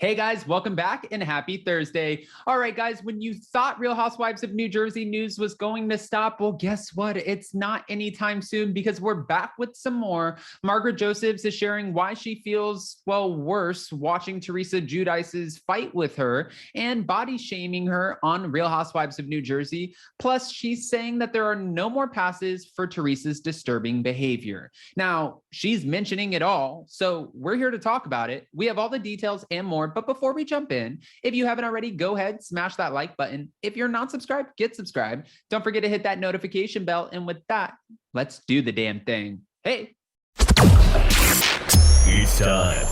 Hey guys, welcome back and happy Thursday. All right, guys, when you thought Real Housewives of New Jersey news was going to stop, well, guess what? It's not anytime soon because we're back with some more. Margaret Josephs is sharing why she feels, well, worse watching Teresa Giudice's fight with her and body shaming her on Real Housewives of New Jersey. Plus, she's saying that there are no more passes for Teresa's disturbing behavior. Now, she's mentioning it all, so we're here to talk about it. We have all the details and more. But before we jump in, if you haven't already, go ahead, smash that like button. If you're not subscribed, get subscribed. Don't forget to hit that notification bell. And with that, let's do the damn thing. Hey. It's time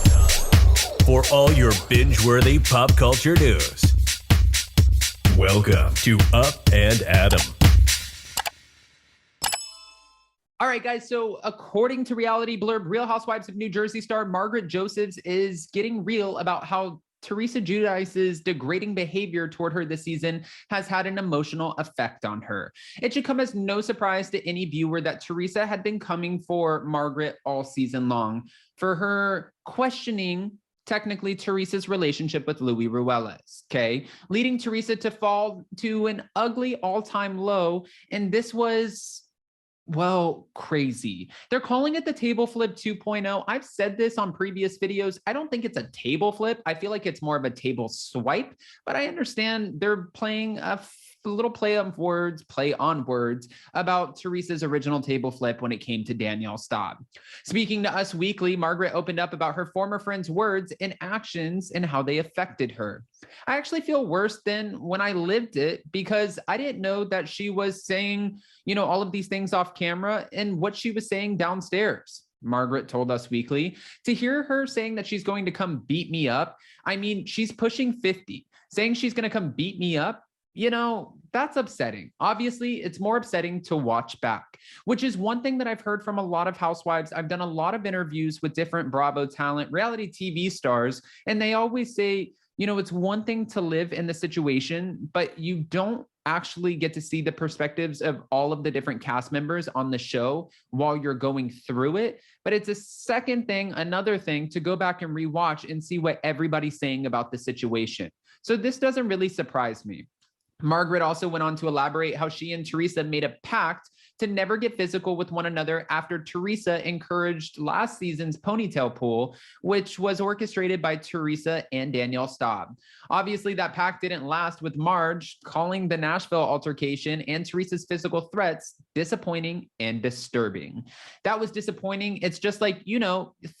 for all your binge-worthy pop culture news. Welcome to Up and Adam. All right, guys, so according to Reality Blurb, Real Housewives of New Jersey star Margaret Josephs is getting real about how Teresa Giudice's degrading behavior toward her this season has had an emotional effect on her. It should come as no surprise to any viewer that Teresa had been coming for Margaret all season long for her questioning technically Teresa's relationship with Louis Ruelas, okay? Leading Teresa to fall to an ugly all-time low, and this was, well, crazy. They're calling it the table flip 2.0. I've said this on previous videos. I don't think it's a table flip. I feel like it's more of a table swipe, but I understand they're playing a little play on words about Teresa's original table flip when it came to Danielle Staub. Speaking to Us Weekly, Margaret opened up about her former friend's words and actions and how they affected her. I actually feel worse than when I lived it because I didn't know that she was saying, all of these things off camera and what she was saying downstairs. Margaret told Us Weekly. To hear her saying that she's going to come beat me up, I mean, she's pushing 50. Saying she's going to come beat me up, that's upsetting. Obviously, it's more upsetting to watch back, which is one thing that I've heard from a lot of housewives. I've done a lot of interviews with different Bravo talent, reality TV stars, and they always say, it's one thing to live in the situation, but you don't actually get to see the perspectives of all of the different cast members on the show while you're going through it. But it's another thing to go back and rewatch and see what everybody's saying about the situation. So this doesn't really surprise me. Margaret also went on to elaborate how she and Teresa made a pact to never get physical with one another after Teresa encouraged last season's ponytail pull, which was orchestrated by Teresa and Danielle Staub. Obviously, that pact didn't last, with Marge calling the Nashville altercation and Teresa's physical threats disappointing and disturbing. That was disappointing. It's just like,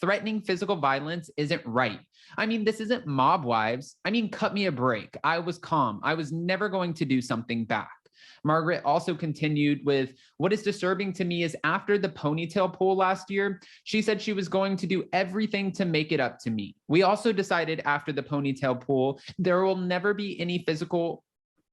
threatening physical violence isn't right. I mean, this isn't Mob Wives. I mean, cut me a break. I was calm. I was never going to do something back. Margaret also continued with, what is disturbing to me is after the ponytail pull last year, she said she was going to do everything to make it up to me. We also decided after the ponytail pull, there will never be any physical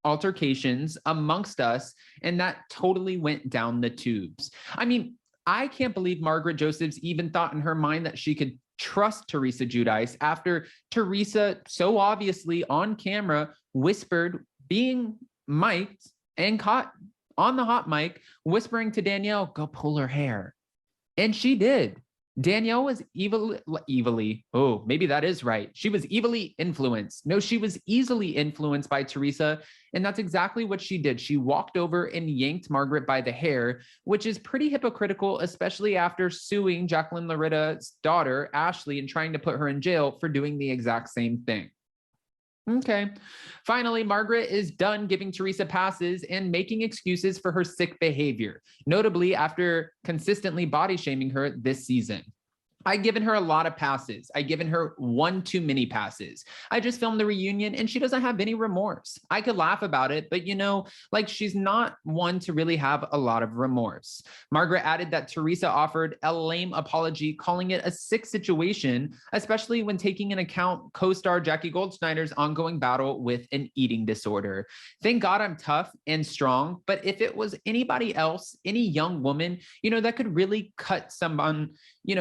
altercations amongst us, and that totally went down the tubes. I mean, I can't believe Margaret Josephs even thought in her mind that she could trust Teresa Giudice after Teresa so obviously on camera whispered, being mic'd and caught on the hot mic, whispering to Danielle, go pull her hair. And she did. Danielle was evilly, oh, maybe that is right. She was evilly influenced. No, she was easily influenced by Teresa. And that's exactly what she did. She walked over and yanked Margaret by the hair, which is pretty hypocritical, especially after suing Jacqueline Loritta's daughter, Ashley, and trying to put her in jail for doing the exact same thing. Okay. Finally, Margaret is done giving Teresa passes and making excuses for her sick behavior, notably after consistently body shaming her this season. I've given her a lot of passes. I've given her one too many passes. I just filmed the reunion and she doesn't have any remorse. I could laugh about it, but she's not one to really have a lot of remorse. Margaret added that Teresa offered a lame apology, calling it a sick situation, especially when taking into account co-star Jackie Goldschneider's ongoing battle with an eating disorder. Thank God I'm tough and strong, but if it was anybody else, any young woman, that could really cut someone,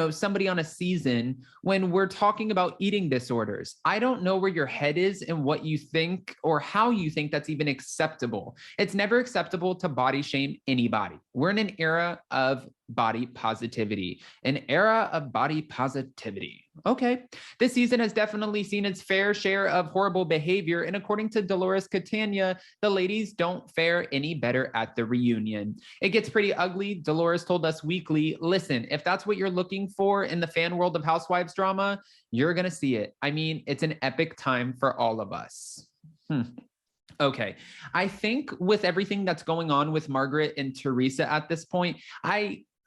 somebody on a season when we're talking about eating disorders. I don't know where your head is and what you think or how you think that's even acceptable. It's never acceptable to body shame anybody. We're in an era of body positivity, an era of body positivity. Okay. This season has definitely seen its fair share of horrible behavior. And according to Dolores Catania, the ladies don't fare any better at the reunion. It gets pretty ugly. Dolores told us weekly, listen, if that's what you're looking for in the fan world of housewives drama, you're going to see it. I mean, it's an epic time for all of us. Okay. I think with everything that's going on with Margaret and Teresa at this point,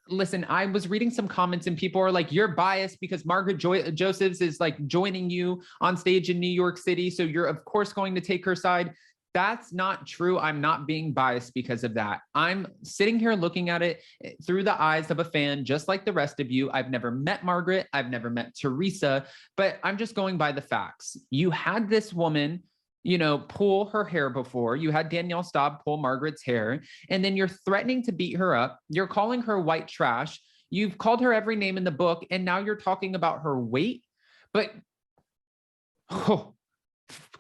listen, I was reading some comments and people are like, you're biased because Margaret Josephs is like joining you on stage in New York City. So you're of course going to take her side. That's not true. I'm not being biased because of that. I'm sitting here looking at it through the eyes of a fan, just like the rest of you. I've never met Margaret. I've never met Teresa, but I'm just going by the facts. You had this woman, you know, pull her hair before. You had Danielle Staub pull Margaret's hair, and then you're threatening to beat her up. You're calling her white trash. You've called her every name in the book, and now you're talking about her weight. But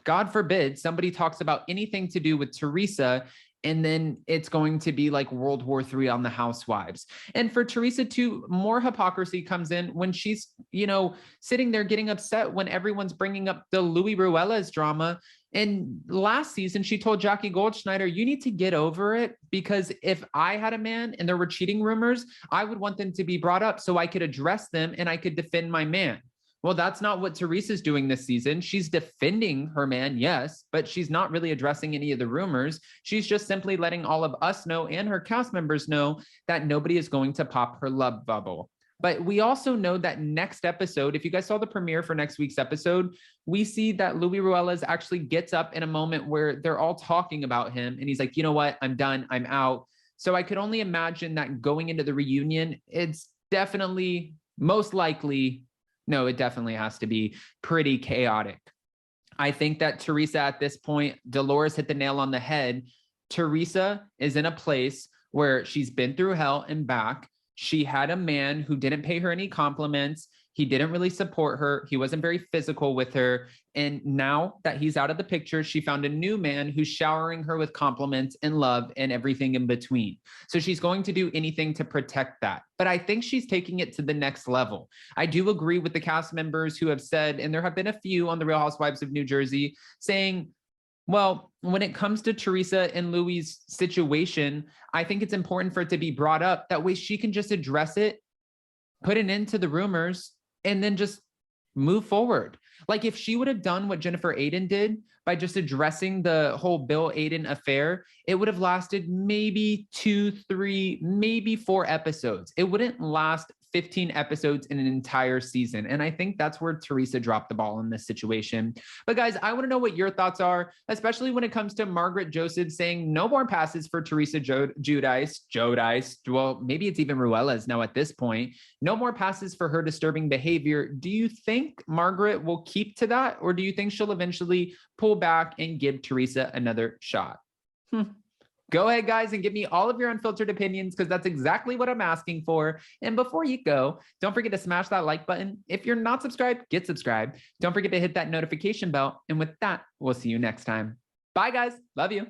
God forbid somebody talks about anything to do with Teresa, and then it's going to be like World War III on the housewives. And for Teresa too, more hypocrisy comes in when she's, you know, sitting there getting upset when everyone's bringing up the Louis Ruelas drama. And last season, she told Jackie Goldschneider, you need to get over it, because if I had a man and there were cheating rumors, I would want them to be brought up so I could address them and I could defend my man. Well, that's not what Teresa's doing this season. She's defending her man, yes, but she's not really addressing any of the rumors. She's just simply letting all of us know and her cast members know that nobody is going to pop her love bubble. But we also know that next episode, if you guys saw the premiere for next week's episode, we see that Louis Ruelas actually gets up in a moment where they're all talking about him. And he's like, you know what? I'm done. I'm out. So I could only imagine that going into the reunion, it's definitely, most likely, no, it definitely has to be pretty chaotic. I think that Teresa at this point, Dolores hit the nail on the head. Teresa is in a place where she's been through hell and back. She had a man who didn't pay her any compliments. He didn't really support her. He wasn't very physical with her. And now that he's out of the picture, she found a new man who's showering her with compliments and love and everything in between. So she's going to do anything to protect that. But I think she's taking it to the next level. I do agree with the cast members who have said, and there have been a few on the Real Housewives of New Jersey saying, well, when it comes to Teresa and Louis' situation, I think it's important for it to be brought up. That way she can just address it, put an end to the rumors, and then just move forward. Like if she would have done what Jennifer Aydin did by just addressing the whole Bill Aydin affair, it would have lasted maybe 2, 3, maybe 4 episodes. It wouldn't last 15 episodes in an entire season. And I think that's where Teresa dropped the ball in this situation. But guys, I want to know what your thoughts are, especially when it comes to Margaret Joseph saying no more passes for Teresa Giudice. Well, maybe it's even Ruelas now at this point. No more passes for her disturbing behavior. Do you think Margaret will keep to that? Or do you think she'll eventually pull back and give Teresa another shot? Go ahead, guys, and give me all of your unfiltered opinions, because that's exactly what I'm asking for. And before you go, don't forget to smash that like button. If you're not subscribed, get subscribed. Don't forget to hit that notification bell. And with that, we'll see you next time. Bye, guys. Love you.